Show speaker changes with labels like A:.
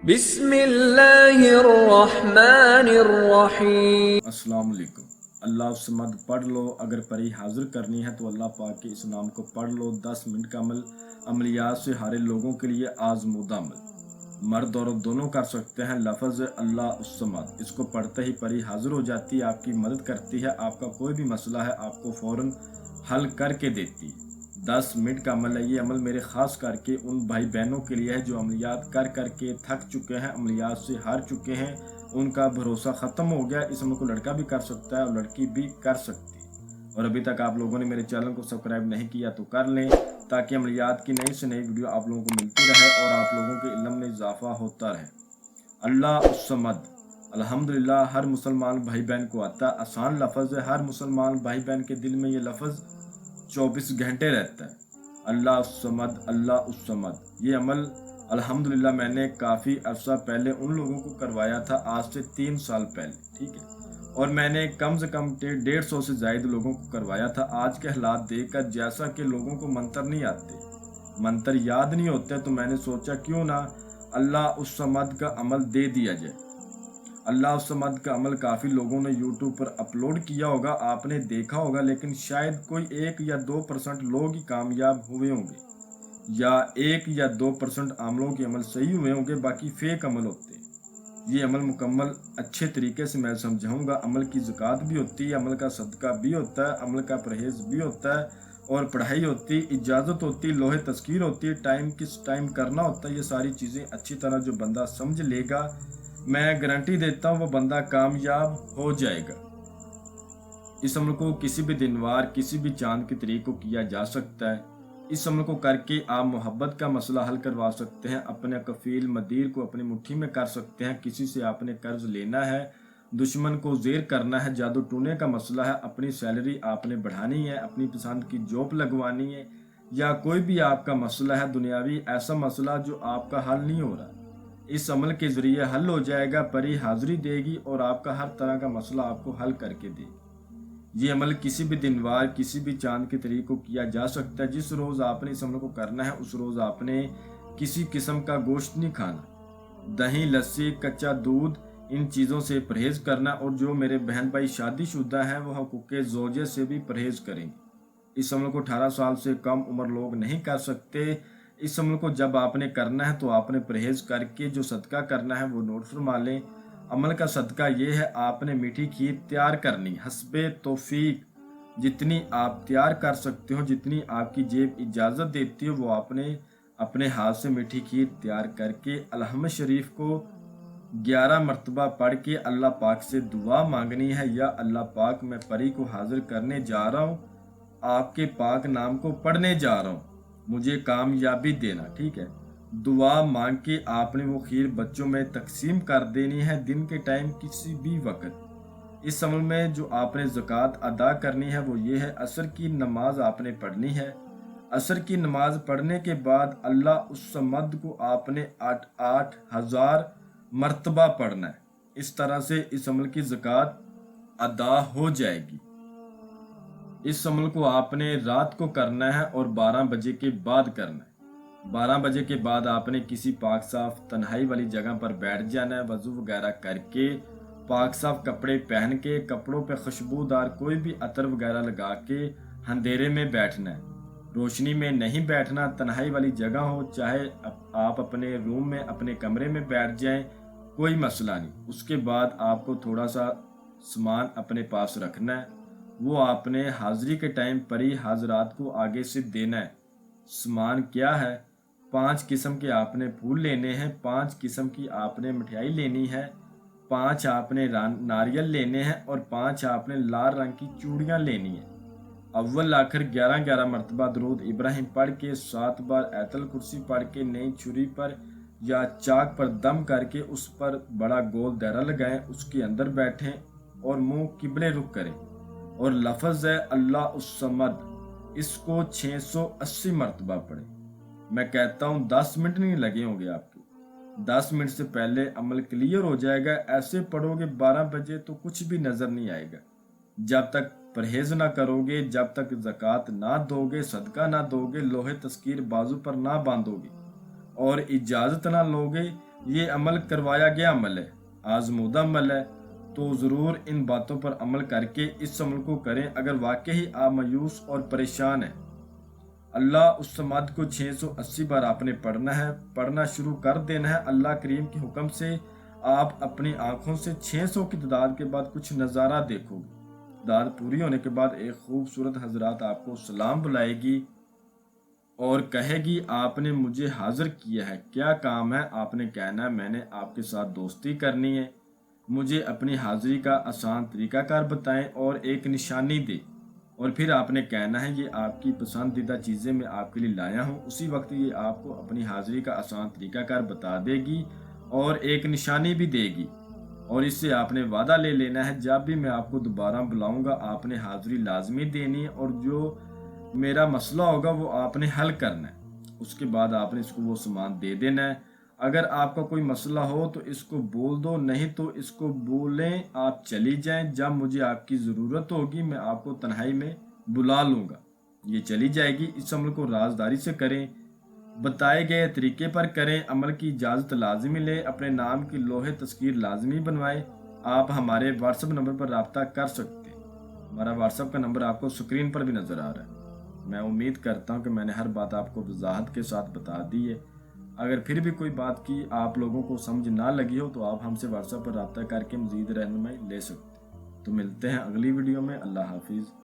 A: بسم اللہ الرحمن الرحیم۔
B: السلام علیکم۔ اللہ الصمد پڑھ لو، اگر پری حاضر کرنی ہے تو اللہ پاک کے اس نام کو پڑھ لو۔ 10 منٹ کا عمل عملیات سے ہارے لوگوں کے لیے آزمودہ عمل، مرد عورت دونوں کر سکتے ہیں۔ لفظ اللہ الصمد، اس کو پڑھتے ہی پری حاضر ہو جاتی ہے، آپ کی مدد کرتی ہے، آپ کا کوئی بھی مسئلہ ہے آپ کو فوراً حل کر کے دیتی ہے۔ 10 منٹ کا عمل ہے، یہ عمل میرے خاص کر کے ان بھائی بہنوں کے لیے ہے جو عملیات کر کے تھک چکے ہیں، عملیات سے ہار چکے ہیں، ان کا بھروسہ ختم ہو گیا۔ اس عمل کو لڑکا بھی کر سکتا ہے اور لڑکی بھی کر سکتی ہے۔ اور ابھی تک آپ لوگوں نے میرے چینل کو سبسکرائب نہیں کیا تو کر لیں، تاکہ عملیات کی نئی سے نئی ویڈیو آپ لوگوں کو ملتی رہے اور آپ لوگوں کے علم میں اضافہ ہوتا رہے۔ اللہ الصمد الحمدللہ ہر مسلمان بھائی بہن کو آتا ہے، آسان لفظ ہے، ہر مسلمان بھائی بہن کے دل میں یہ لفظ 24 گھنٹے رہتا ہے۔ اللہ الصمد، اللہ الصمد، یہ عمل الحمدللہ میں نے کافی عرصہ پہلے ان لوگوں کو کروایا تھا، آج سے 3 سال پہلے، ٹھیک ہے، اور میں نے کم سے کم 150 سے زائد لوگوں کو کروایا تھا۔ آج کے حالات دیکھ کر جیسا کہ لوگوں کو منتر نہیں آتے، منتر یاد نہیں ہوتے، تو میں نے سوچا کیوں نہ اللہ الصمد کا عمل دے دیا جائے۔ اللہ الصمد کا عمل کافی لوگوں نے یوٹیوب پر اپلوڈ کیا ہوگا، آپ نے دیکھا ہوگا، لیکن شاید کوئی 1 یا 2% لوگ ہی کامیاب ہوئے ہوں گے، یا 1 یا 2% عملوں کے عمل صحیح ہوئے ہوں گے، باقی فیک عمل ہوتے ہیں۔ یہ عمل مکمل اچھے طریقے سے میں سمجھاؤں گا۔ عمل کی زکوٰۃ بھی ہوتی ہے، عمل کا صدقہ بھی ہوتا ہے، عمل کا پرہیز بھی ہوتا ہے، اور پڑھائی ہوتی، اجازت ہوتی، لوح تذکیر ہوتی ہے، ٹائم کس ٹائم کرنا ہوتا ہے، یہ ساری چیزیں اچھی طرح جو بندہ سمجھ لے گا، میں گارنٹی دیتا ہوں وہ بندہ کامیاب ہو جائے گا۔ اس عمل کو کسی بھی دن وار، کسی بھی چاند کی تاریخ کو کیا جا سکتا ہے۔ اس عمل کو کر کے آپ محبت کا مسئلہ حل کروا سکتے ہیں، اپنے کفیل مدیر کو اپنی مٹھی میں کر سکتے ہیں، کسی سے آپ نے قرض لینا ہے، دشمن کو زیر کرنا ہے، جادو ٹونے کا مسئلہ ہے، اپنی سیلری آپ نے بڑھانی ہے، اپنی پسند کی جاب لگوانی ہے، یا کوئی بھی آپ کا مسئلہ ہے دنیاوی، ایسا مسئلہ جو آپ کا حل نہیں ہو رہا، اس عمل کے ذریعے حل ہو جائے گا۔ پری حاضری دے گی اور آپ کا ہر طرح کا مسئلہ آپ کو حل کر کے دے گی۔ یہ عمل کسی بھی دن وار، کسی بھی چاند کے طریق کو کیا جا سکتا ہے۔ جس روز آپ نے اس عمل کو کرنا ہے اس روز آپ نے کسی قسم کا گوشت نہیں کھانا، دہی، لسی، کچا دودھ، ان چیزوں سے پرہیز کرنا، اور جو میرے بہن بھائی شادی شدہ ہیں وہ حقوق زوجہ سے بھی پرہیز کریں گے۔ اس عمل کو 18 سال سے کم عمر لوگ نہیں کر سکتے۔ اس عمل کو جب آپ نے کرنا ہے تو آپ نے پرہیز کر کے جو صدقہ کرنا ہے وہ نوٹ فرما لیں۔ عمل کا صدقہ یہ ہے، آپ نے میٹھی کھیر تیار کرنی، حسب توفیق جتنی آپ تیار کر سکتے ہو، جتنی آپ کی جیب اجازت دیتی ہو، وہ آپ نے اپنے ہاتھ سے میٹھی کھیر تیار کر کے الحمد شریف کو 11 مرتبہ پڑھ کے اللہ پاک سے دعا مانگنی ہے، یا اللہ پاک میں پری کو حاضر کرنے جا رہا ہوں، آپ کے پاک نام کو پڑھنے جا رہا ہوں، مجھے کامیابی دینا، ٹھیک ہے۔ دعا مانگ کے آپ نے وہ کھیر بچوں میں تقسیم کر دینی ہے، دن کے ٹائم کسی بھی وقت۔ اس عمل میں جو آپ نے زکوٰۃ ادا کرنی ہے وہ یہ ہے، عصر کی نماز آپ نے پڑھنی ہے۔ عصر کی نماز پڑھنے کے بعد اللہ الصمد کو آپ نے 8,000 مرتبہ پڑھنا ہے۔ اس طرح سے اس عمل کی زکوٰۃ ادا ہو جائے گی۔ اس عمل کو آپ نے رات کو کرنا ہے اور 12 بجے کے بعد کرنا ہے۔ 12 بجے کے بعد آپ نے کسی پاک صاف تنہائی والی جگہ پر بیٹھ جانا ہے، وضو وغیرہ کر کے، پاک صاف کپڑے پہن کے، کپڑوں پہ خوشبودار کوئی بھی عطر وغیرہ لگا کے اندھیرے میں بیٹھنا ہے، روشنی میں نہیں بیٹھنا۔ تنہائی والی جگہ ہو، چاہے آپ اپنے روم میں، اپنے کمرے میں بیٹھ جائیں، کوئی مسئلہ نہیں۔ اس کے بعد آپ کو تھوڑا سا سامان اپنے پاس رکھنا ہے، وہ آپ نے حاضری کے ٹائم پری حاضرات کو آگے سے دینا ہے۔ سامان کیا ہے؟ 5 قسم کے آپ نے پھول لینے ہیں، 5 قسم کی آپ نے مٹھائی لینی ہے، 5 آپ نے ناریل لینے ہیں، اور 5 آپ نے لال رنگ کی چوڑیاں لینی ہیں۔ اول آخر 11 مرتبہ درود ابراہیم پڑھ کے، 7 بار آیت الکرسی پڑھ کے، نئی چھری پر یا چاک پر دم کر کے اس پر بڑا گول دائرہ لگائیں، اس کے اندر بیٹھیں اور منہ قبلے رخ کریں، اور لفظ ہے اللہ الصمد، اس کو 680 مرتبہ پڑھیں۔ میں کہتا ہوں 10 منٹ نہیں لگے ہوں گے آپ کے، 10 منٹ سے پہلے عمل کلیئر ہو جائے گا۔ ایسے پڑھو گے 12 بجے تو کچھ بھی نظر نہیں آئے گا۔ جب تک پرہیز نہ کرو گے، جب تک زکوٰۃ نہ دو گے، صدقہ نہ دو گے، لوح تذکیر بازو پر نہ باندھو گے، اور اجازت نہ لو گے، یہ عمل کروایا گیا عمل ہے، آزمودہ عمل ہے، تو ضرور ان باتوں پر عمل کر کے اس عمل کو کریں اگر واقعی آپ مایوس اور پریشان ہیں۔ اللہ الصمد کو 680 بار آپ نے پڑھنا ہے، پڑھنا شروع کر دینا ہے۔ اللہ کریم کے حکم سے آپ اپنی آنکھوں سے 600 کی تعداد کے بعد کچھ نظارہ دیکھو گے۔ تعداد پوری ہونے کے بعد ایک خوبصورت حضرات آپ کو سلام بلائے گی اور کہے گی آپ نے مجھے حاضر کیا ہے، کیا کام ہے؟ آپ نے کہنا ہے میں نے آپ کے ساتھ دوستی کرنی ہے، مجھے اپنی حاضری کا آسان طریقہ کار بتائیں اور ایک نشانی دے، اور پھر آپ نے کہنا ہے یہ آپ کی پسندیدہ چیزیں میں آپ کے لیے لایا ہوں۔ اسی وقت یہ آپ کو اپنی حاضری کا آسان طریقہ کار بتا دے گی اور ایک نشانی بھی دے گی، اور اس سے آپ نے وعدہ لے لینا ہے جب بھی میں آپ کو دوبارہ بلاؤں گا آپ نے حاضری لازمی دینی ہے، اور جو میرا مسئلہ ہوگا وہ آپ نے حل کرنا ہے۔ اس کے بعد آپ نے اس کو وہ سامان دے دینا ہے۔ اگر آپ کا کوئی مسئلہ ہو تو اس کو بول دو، نہیں تو اس کو بولیں آپ چلی جائیں، جب مجھے آپ کی ضرورت ہوگی میں آپ کو تنہائی میں بلا لوں گا، یہ چلی جائے گی۔ اس عمل کو رازداری سے کریں، بتائے گئے طریقے پر کریں، عمل کی اجازت لازمی لیں، اپنے نام کی لوح تذکیر لازمی بنوائیں۔ آپ ہمارے واٹس ایپ نمبر پر رابطہ کر سکتے ہیں، ہمارا واٹس ایپ کا نمبر آپ کو سکرین پر بھی نظر آ رہا ہے۔ میں امید کرتا ہوں کہ میں نے ہر بات آپ کو وضاحت کے ساتھ بتا دی ہے۔ اگر پھر بھی کوئی بات کی آپ لوگوں کو سمجھ نہ لگی ہو تو آپ ہم سے واٹس ایپ پر رابطہ کر کے مزید رہنمائی لے سکتے ہیں۔ تو ملتے ہیں اگلی ویڈیو میں۔ اللہ حافظ۔